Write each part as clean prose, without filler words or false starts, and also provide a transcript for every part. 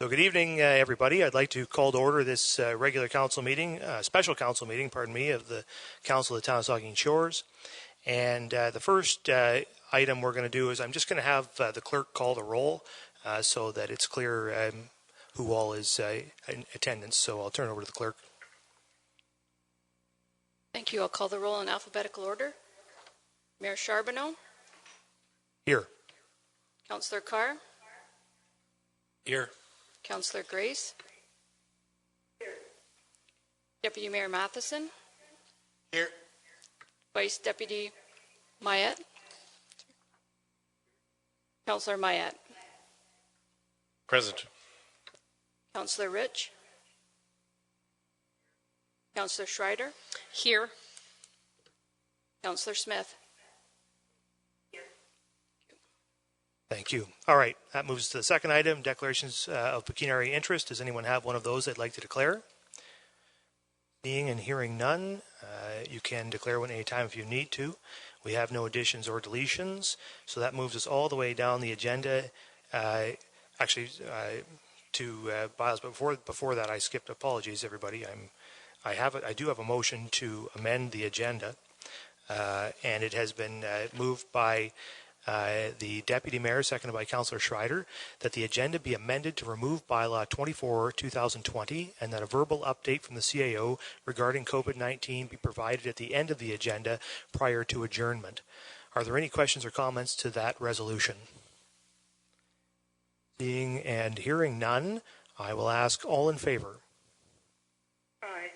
So good evening, everybody. I'd like to call to order this regular council meeting, special council meeting, of the Council of the Town of Saugeen Shores. And the first item we're going to do is I'm just going to have the clerk call the roll so that it's clear who all is in attendance. So I'll turn over to the clerk. Thank you. I'll call the roll in alphabetical order. Mayor Charbonneau. Here. Councillor Carr. Here. Councillor Grace. Here. Deputy Mayor Matheson. Here. Vice Deputy Mayette. Councillor Mayette. Present. Councillor Rich. Councillor Schreider. Here. Councillor Smith. Thank you. All right, that moves to the second item, declarations of pecuniary interest. Does anyone have one of those they'd like to declare? Seeing and hearing none, you can declare one anytime if you need to. We have no additions or deletions, so that moves us all the way down the agenda. To bylaws, but before that, I skipped. Apologies, everybody. I do have a motion to amend the agenda, and it has been moved by the Deputy Mayor, seconded by Councillor Schreider, that the agenda be amended to remove Bylaw 24/2020 and that a verbal update from the CAO regarding COVID-19 be provided at the end of the agenda prior to adjournment. Are there any questions or comments to that resolution? Seeing and hearing none, I will ask all in favor. Aye.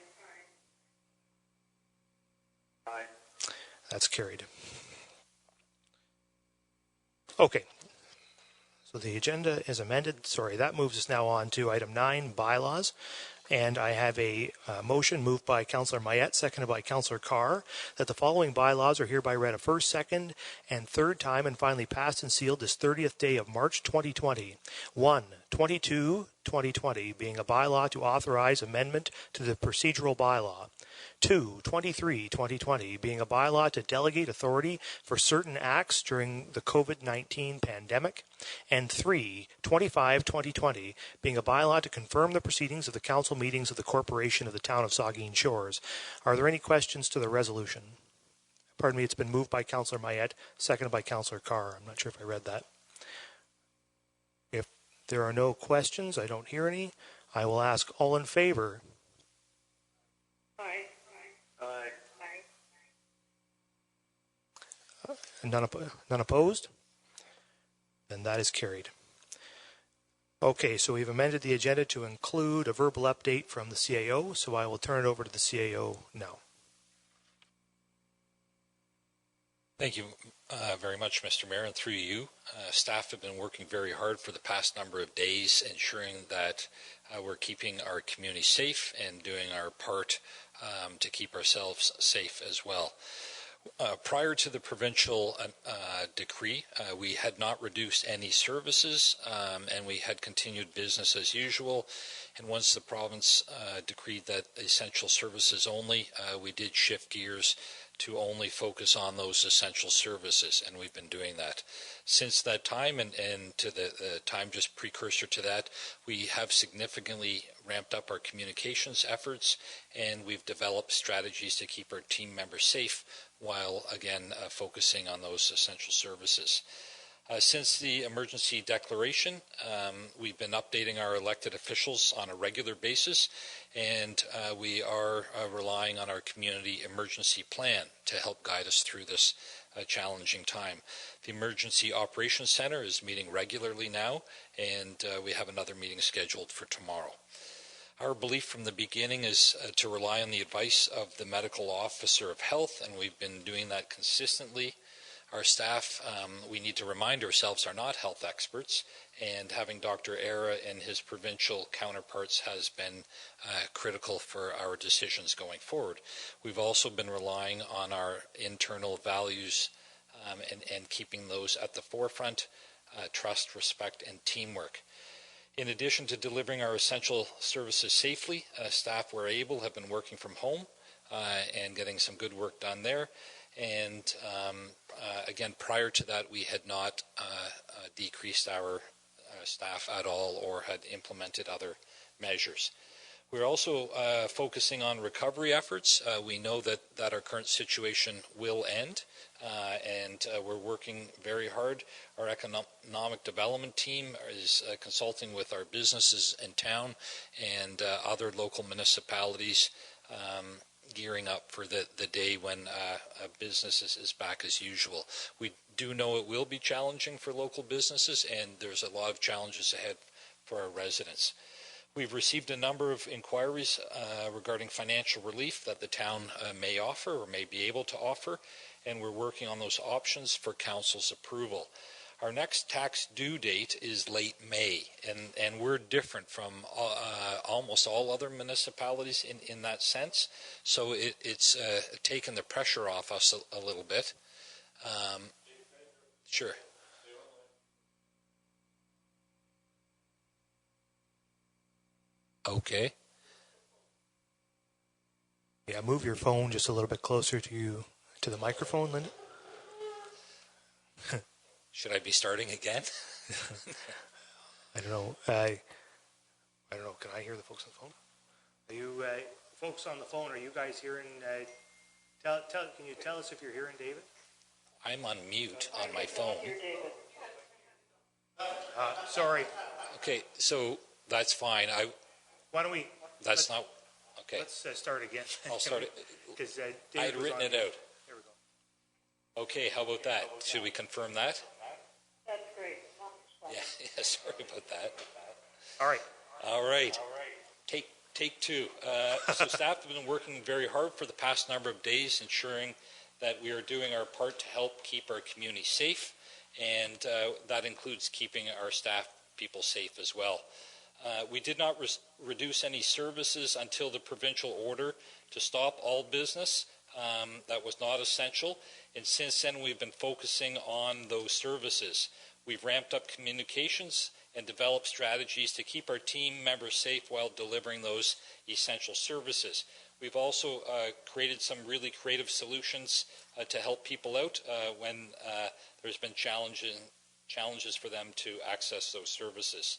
Aye. That's carried. Okay, so the agenda is amended. Sorry, that moves us now on to item 9, bylaws. And I have a motion moved by Councillor Mayette, seconded by Councillor Carr, that the following bylaws are hereby read a first, second, and third time and finally passed and sealed this 30th day of March 2020. 1. 22/2020 being a bylaw to authorize amendment to the procedural bylaw. 2. 23/2020 being a bylaw to delegate authority for certain acts during the COVID-19 pandemic. And 3. 25/2020 being a bylaw to confirm the proceedings of the council meetings of the Corporation of the Town of Saugeen Shores. Are there any questions to the resolution? Pardon me, it's been moved by Councillor Mayette, seconded by Councillor Carr. I'm not sure if I read that. If there are no questions, I don't hear any, I will ask all in favor. Aye. Aye. Aye. None opposed? Then that is carried. Okay, so we've amended the agenda to include a verbal update from the CAO, so I will turn it over to the CAO now. Thank you very much, Mr. Mayor, and through you. Staff have been working very hard for the past number of days, ensuring that we're keeping our community safe and doing our part to keep ourselves safe as well. Prior to the provincial decree, we had not reduced any services and we had continued business as usual. And once the province decreed that essential services only, we did shift gears to only focus on those essential services, and we've been doing that. Since that time and to the time just precursor to that, we have significantly ramped up our communications efforts, and we've developed strategies to keep our team members safe while, again, focusing on those essential services. Since the emergency declaration, we've been updating our elected officials on a regular basis, and we are relying on our community emergency plan to help guide us through this challenging time. The Emergency Operations Center is meeting regularly now, and we have another meeting scheduled for tomorrow. Our belief from the beginning is to rely on the advice of the medical officer of health, and we've been doing that consistently. Our staff, we need to remind ourselves, are not health experts, and having Dr. Era and his provincial counterparts has been critical for our decisions going forward. We've also been relying on our internal values and keeping those at the forefront, trust, respect, and teamwork. In addition to delivering our essential services safely, staff where able have been working from home and getting some good work done there. And again, prior to that, we had not decreased our staff at all or had implemented other measures. We're also focusing on recovery efforts. We know that our current situation will end, and we're working very hard. Our economic development team is consulting with our businesses in town and other local municipalities, gearing up for the day when business is back as usual. We do know it will be challenging for local businesses, and there's a lot of challenges ahead for our residents. We've received a number of inquiries regarding financial relief that the town may offer or may be able to offer, and we're working on those options for council's approval. Our next tax due date is late May, and we're different from almost all other municipalities in that sense, so it's taken the pressure off us a little bit. Sure. Okay. Yeah, move your phone just a little bit closer to the microphone, Linda. Should I be starting again? I don't know. I don't know. Can I hear the folks on the phone? Are you folks on the phone? Are you guys hearing? Can you tell us if you're hearing David? I'm on mute on my phone. Sorry. Okay, so that's fine. Why don't we? That's not okay. Let's start again. I'll start it because I had written it out. There we go. Okay, how about that? Should we confirm that? That's great. Yeah. Sorry about that. All right. Take two. So staff have been working very hard for the past number of days, ensuring that we are doing our part to help keep our community safe, and that includes keeping our staff people safe as well. We did not reduce any services until the provincial order to stop all business that was not essential, and since then we've been focusing on those services. We've ramped up communications and developed strategies to keep our team members safe while delivering those essential services. We've also created some really creative solutions to help people out when there's been challenges for them to access those services.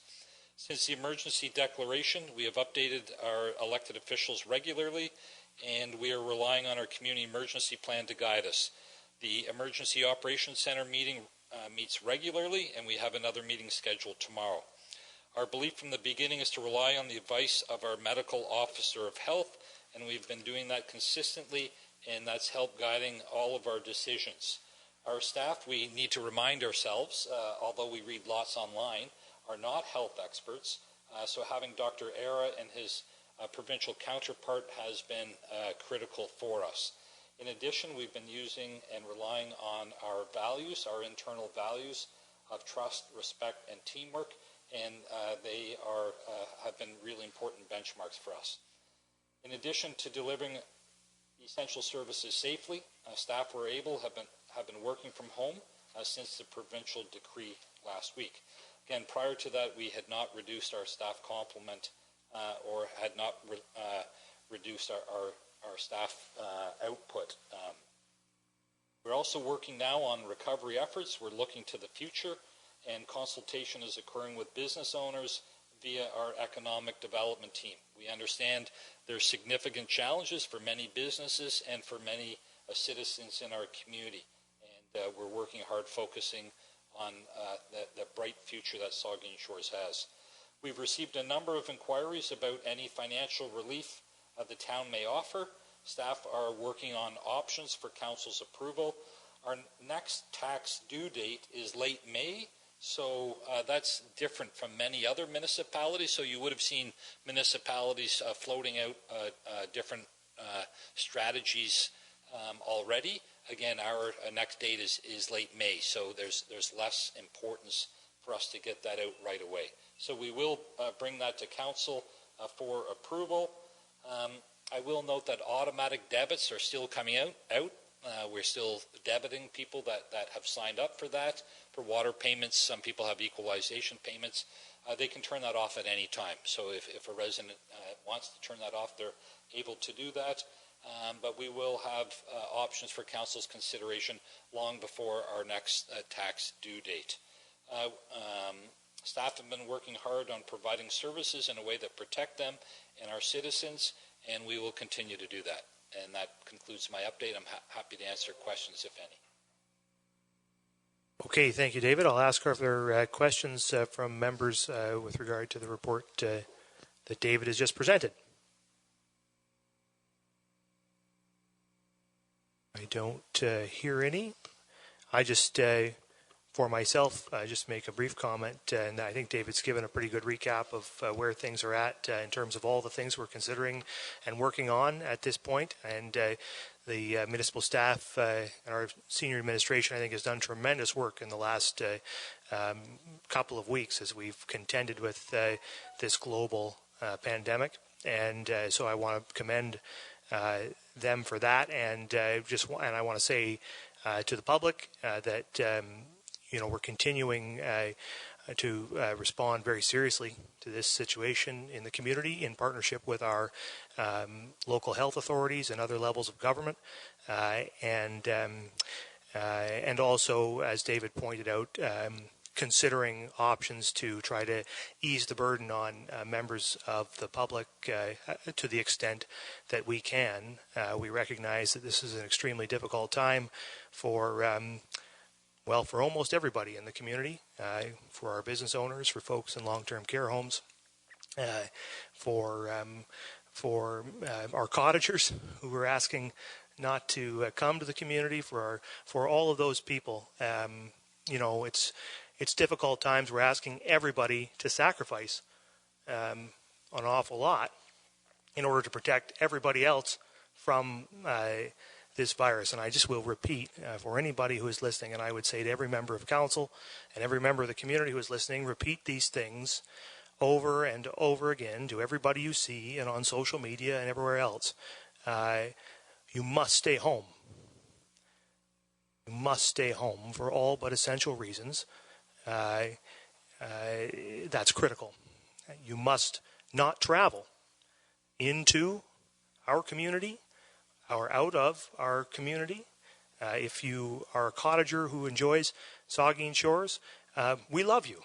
Since the emergency declaration, we have updated our elected officials regularly, and we are relying on our community emergency plan to guide us. The Emergency Operations Center meeting meets regularly, and we have another meeting scheduled tomorrow. Our belief from the beginning is to rely on the advice of our medical officer of health, and we've been doing that consistently, and that's helped guiding all of our decisions. Our staff, we need to remind ourselves, although we read lots online, are not health experts, so having Dr. Era and his provincial counterpart has been critical for us. In addition, we've been using and relying on our values, our internal values of trust, respect, and teamwork, and they have been really important benchmarks for us. In addition to delivering essential services safely, staff have been working from home since the provincial decree last week. Again, prior to that, we had not reduced our staff complement or had not reduced our staff output. We're also working now on recovery efforts. We're looking to the future, and consultation is occurring with business owners via our economic development team. We understand there's significant challenges for many businesses and for many citizens in our community, and we're working hard focusing on the bright future that Saugeen Shores has. We've received a number of inquiries about any financial relief the town may offer. Staff are working on options for council's approval. Our next tax due date is late May, so that's different from many other municipalities. So you would have seen municipalities floating out different strategies already. Again, our next date is late May, so there's less importance for us to get that out right away. So we will bring that to council for approval. I will note that automatic debits are still coming out. We're still debiting people that have signed up for that. For water payments, some people have equalization payments. They can turn that off at any time. So if a resident wants to turn that off, they're able to do that. But we will have options for council's consideration long before our next tax due date. Staff have been working hard on providing services in a way that protect them and our citizens, and we will continue to do that. And that concludes my update. I'm happy to answer questions, if any. Okay, thank you, David. I'll ask if there are questions from members with regard to the report that David has just presented. I don't hear any. I just, for myself, just make a brief comment, and I think David's given a pretty good recap of where things are at in terms of all the things we're considering and working on at this point. And the municipal staff and our senior administration, I think, has done tremendous work in the last couple of weeks as we've contended with this global pandemic. And so I want to commend them for that, and I want to say to the public that we're continuing to respond very seriously to this situation in the community in partnership with our local health authorities and other levels of government, and also, as David pointed out, considering options to try to ease the burden on members of the public to the extent that we can. We recognize that this is an extremely difficult time for almost everybody in the community, for our business owners, for folks in long-term care homes, for our cottagers who are asking not to come to the community, for all of those people. It's difficult times. We're asking everybody to sacrifice an awful lot in order to protect everybody else from this virus. And I just will repeat for anybody who is listening, and I would say to every member of council and every member of the community who is listening, repeat these things over and over again to everybody you see and on social media and everywhere else. You must stay home. You must stay home for all but essential reasons. That's critical. You must not travel into our community or out of our community. If you are a cottager who enjoys Saugeen Shores, we love you,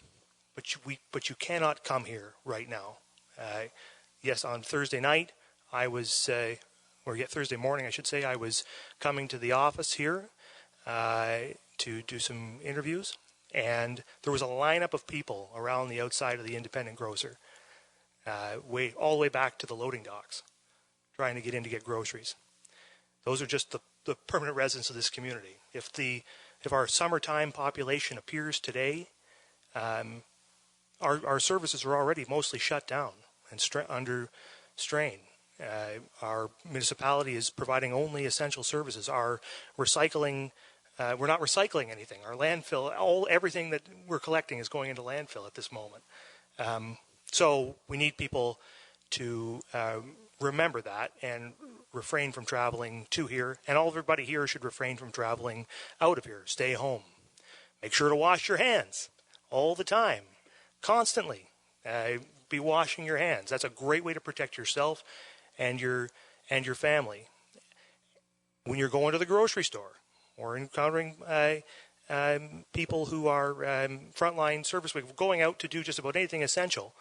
but you cannot come here right now. Yes, on Thursday night, Thursday morning, I should say, I was coming to the office here to do some interviews. And there was a lineup of people around the outside of the independent grocer, all the way back to the loading docks, trying to get in to get groceries. Those are just the permanent residents of this community. If our summertime population appears today, our services are already mostly shut down and under strain. Our municipality is providing only essential services. Our recycling. We're not recycling anything. Our landfill, everything that we're collecting is going into landfill at this moment. So we need people to remember that and refrain from traveling to here. And everybody here should refrain from traveling out of here. Stay home. Make sure to wash your hands all the time, constantly. Be washing your hands. That's a great way to protect yourself and your family. When you're going to the grocery store, or encountering people who are frontline service, going out to do just about anything essential,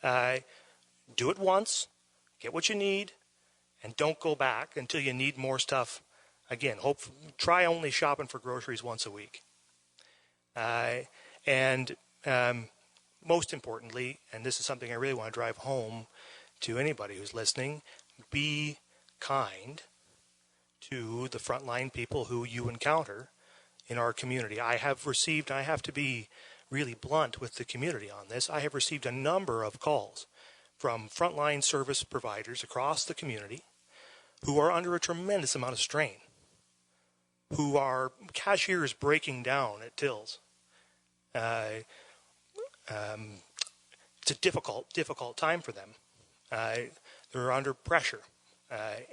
do it once, get what you need, and don't go back until you need more stuff. Again, try only shopping for groceries once a week. And most importantly, and this is something I really want to drive home to anybody who's listening, be kind to the frontline people who you encounter in our community. I have to be really blunt with the community on this, I have received a number of calls from frontline service providers across the community who are under a tremendous amount of strain, who are cashiers breaking down at tills. It's a difficult time for them. They're under pressure,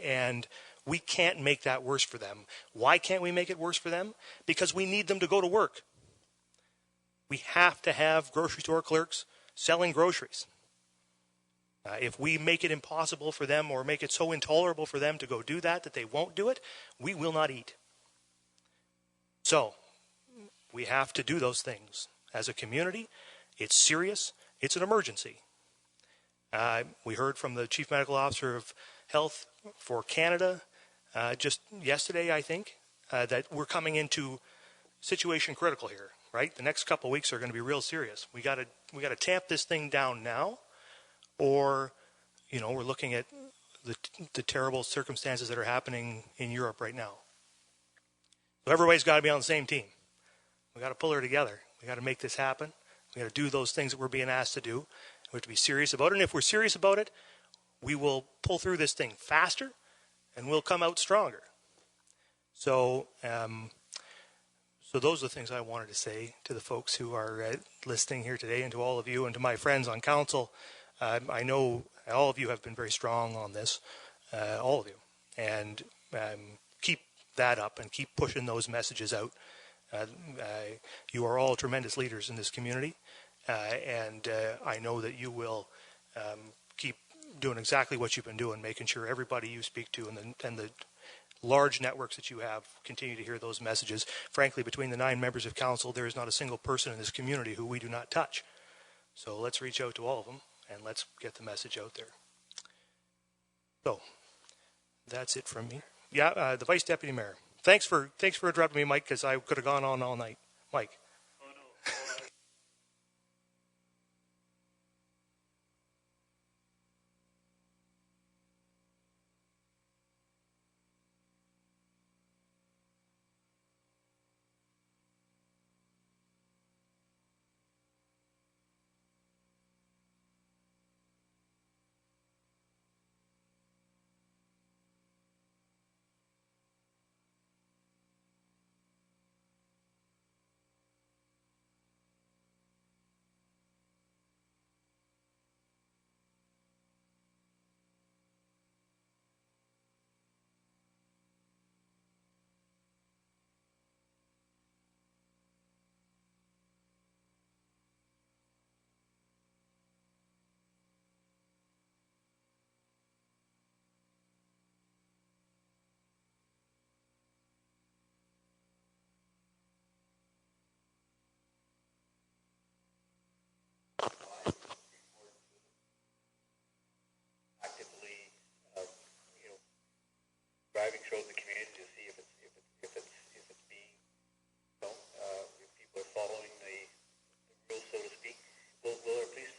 and we can't make that worse for them. Why can't we make it worse for them? Because we need them to go to work. We have to have grocery store clerks selling groceries. If we make it impossible for them or make it so intolerable for them to go do that they won't do it, we will not eat. So we have to do those things as a community, It's serious. It's an emergency. We heard from the Chief Medical Officer of Health for Canada just yesterday, I think, that we're coming into situation critical here, right? The next couple of weeks are going to be real serious. We got to tamp this thing down now, or, we're looking at the terrible circumstances that are happening in Europe right now. So everybody's got to be on the same team. We got to pull her together. We got to make this happen. We got to do those things that we're being asked to do. We have to be serious about it. And if we're serious about it, we will pull through this thing faster, and we'll come out stronger. So, so those are the things I wanted to say to the folks who are listening here today, and to all of you, and to my friends on council. I know all of you have been very strong on this, all of you, and keep that up and keep pushing those messages out. You are all tremendous leaders in this community, and I know that you will keep doing exactly what you've been doing, making sure everybody you speak to and the large networks that you have continue to hear those messages. Frankly, between the 9 members of council, there is not a single person in this community who we do not touch. So let's reach out to all of them, and let's get the message out there. So that's it from me. Yeah, the Vice Deputy Mayor. Thanks for interrupting me, Mike, because I could have gone on all night. Mike. Oh, no. Actively, driving through the community to see if it's being, if people are following the rules, so to speak. Will our police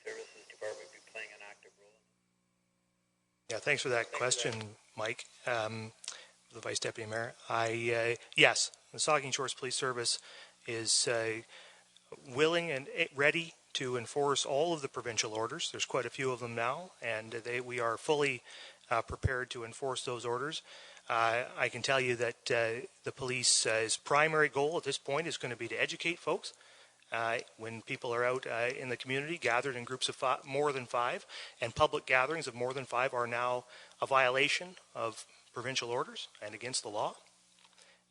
services department be playing an active role? Yeah, thanks for that question, Mike, the Vice Deputy Mayor. Yes, the Saugeen Shores Police Service is willing and ready to enforce all of the provincial orders. There's quite a few of them now, and we are fully prepared to enforce those orders. I can tell you that the police's primary goal at this point is going to be to educate folks. When people are out in the community, gathered in groups of more than 5, and public gatherings of more than 5 are now a violation of provincial orders and against the law.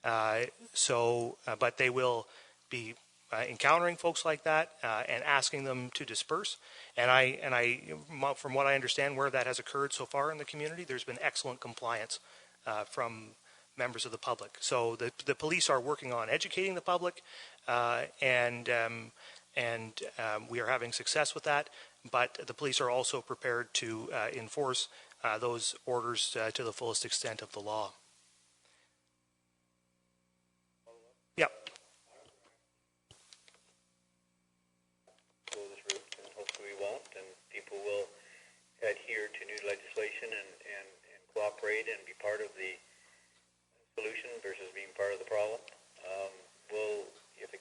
But they will be encountering folks like that and asking them to disperse. From what I understand, where that has occurred so far in the community, there's been excellent compliance from members of the public. So the police are working on educating the public, and we are having success with that. But the police are also prepared to enforce those orders to the fullest extent of the law. Yep. Go this route, and hopefully we won't, and people will adhere to new legislation and cooperate and be part of the solution versus being part of the problem. If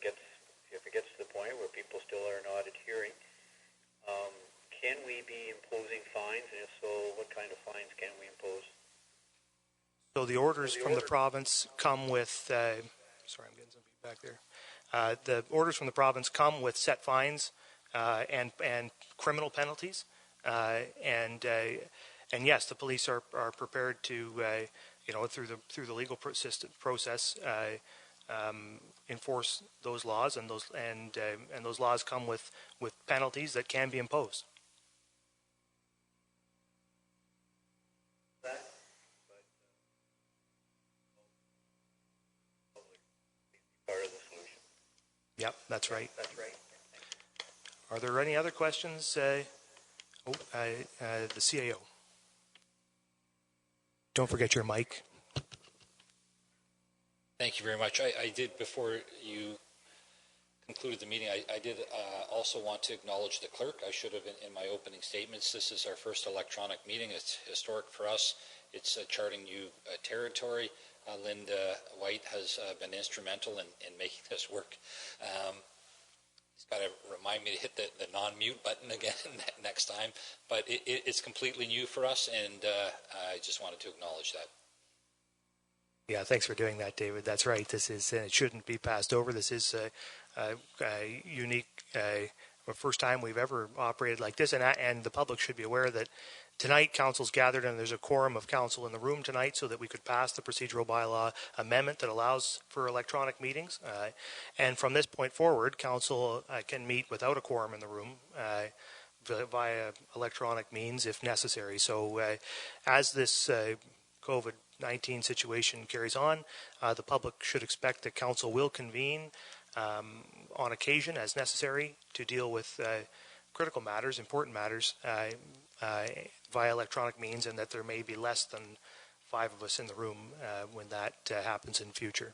it gets to the point where people still are not adhering, can we be imposing fines? And if so, what kind of fines can we impose? So the orders from the province come with. Sorry, I'm getting some feedback there. The orders from the province come with set fines and criminal penalties, and yes, the police are prepared to through the legal process enforce those laws, and those laws come with penalties that can be imposed. Part of the solution. Yep, that's right. That's right. Are there any other questions? The CAO. Don't forget your mic. Thank you very much. I did, before you concluded the meeting, I did also want to acknowledge the clerk. I should have in my opening statements. This is our first electronic meeting. It's historic for us. It's charting new territory. Linda White has been instrumental in making this work. He's got to remind me to hit the non-mute button again next time. But it's completely new for us, and I just wanted to acknowledge that. Yeah, thanks for doing that, David. That's right. This is it shouldn't be passed over. This is a unique, first time we've ever operated like this, and the public should be aware that tonight council's gathered and there's a quorum of council in the room tonight so that we could pass the procedural bylaw amendment that allows for electronic meetings. And from this point forward, council can meet without a quorum in the room via electronic means if necessary. So as this COVID-19 situation carries on, the public should expect that council will convene on occasion as necessary to deal with critical matters, important matters, via electronic means, and that there may be less than 5 of us in the room when that happens in future.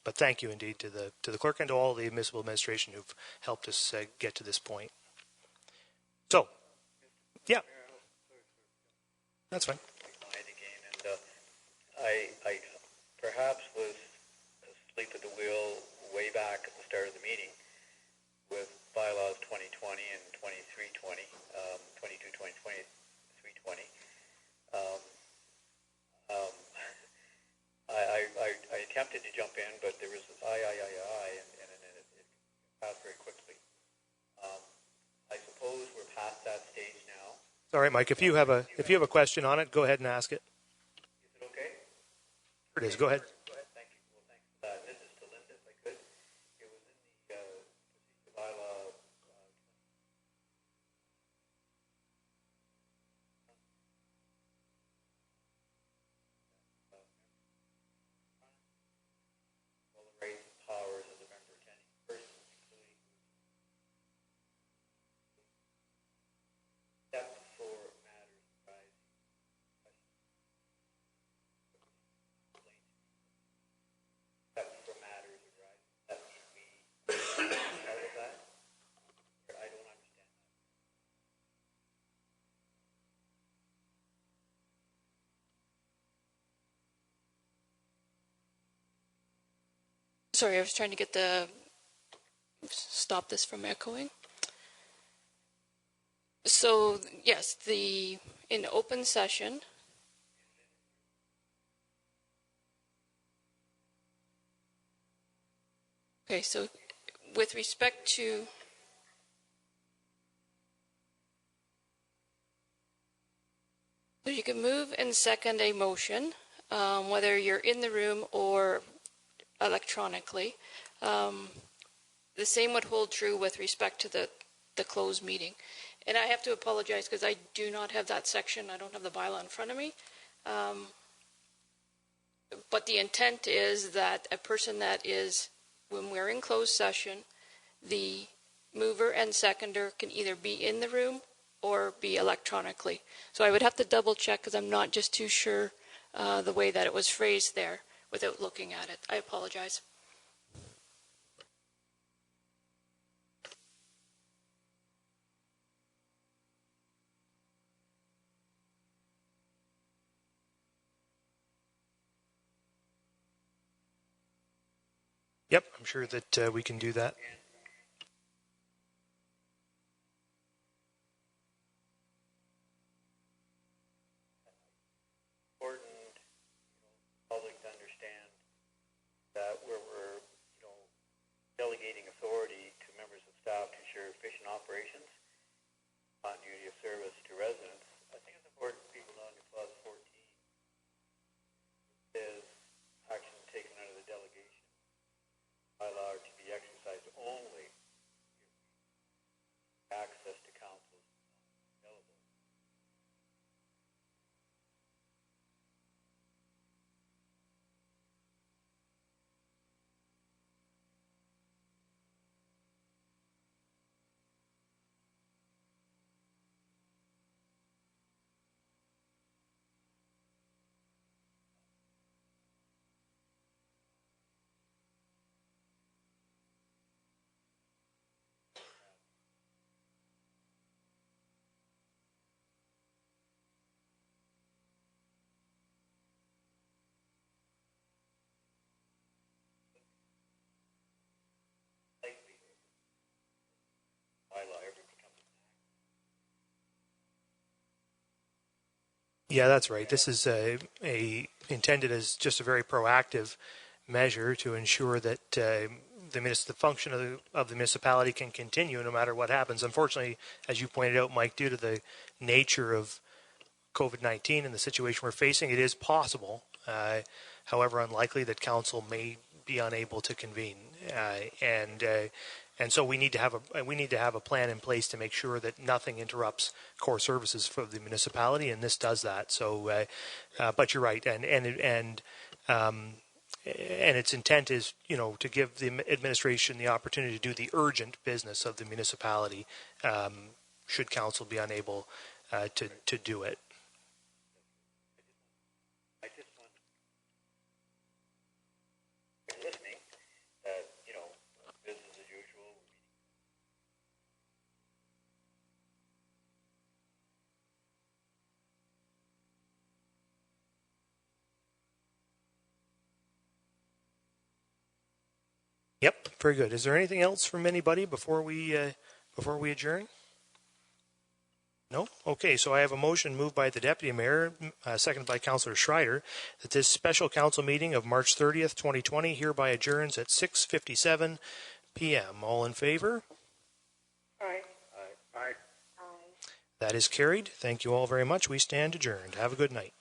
But thank you indeed to the clerk and to all the municipal administration who've helped us get to this point. So, yeah, that's fine. I perhaps was asleep at the wheel way back at the start of the meeting with bylaws 2020 and 2320, 22, 2020, 320. I attempted to jump in, but there was this and it passed very quickly. I suppose we're past that stage now. All right, Mike. If you have a question on it, go ahead and ask it. Is it okay? It is. Go ahead. Go ahead. Thank you. Well, thanks for that. This is to Linda, if I could. It was in the procedure bylaw. Well, the rights and powers of the member attending persons, including except for matters arising. Except for matters arising. That should be part of that. I don't understand that. Sorry, I was trying to stop this from echoing. So, yes, in open session, okay, so with respect to so you can move and second a motion, whether you're in the room or electronically. The same would hold true with respect to the closed meeting. And I have to apologize because I do not have that section. I don't have the bylaw in front of me. But the intent is that a person that is, when we're in closed session, the mover and seconder can either be in the room or be electronically. So I would have to double check because I'm not just too sure the way that it was phrased there without looking at it. I apologize. Yep, I'm sure that we can do that. Important, public to understand that where we're, delegating authority to members of staff to ensure efficient operations, continuity of service to residents. I think it's important for people to know under clause 14 is action taken under the delegation bylaw to be exercised only Yeah, that's right. This is intended as just a very proactive measure to ensure that the function of the municipality can continue no matter what happens. Unfortunately, as you pointed out, Mike, due to the nature of COVID-19 and the situation we're facing, it is possible, however unlikely, that council may be unable to convene, and so we need to have a plan in place to make sure that nothing interrupts core services for the municipality, and this does that. So, but you're right, and its intent is, to give the administration the opportunity to do the urgent business of the municipality, should council be unable to do it. I just want, listening, business as usual. Yep, very good. Is there anything else from anybody before we adjourn? No? Okay, so I have a motion moved by the Deputy Mayor, seconded by Councillor Schreider, that this special council meeting of March 30th, 2020 hereby adjourns at 6:57 p.m. All in favor? Aye. Aye. That is carried. Thank you all very much. We stand adjourned. Have a good night.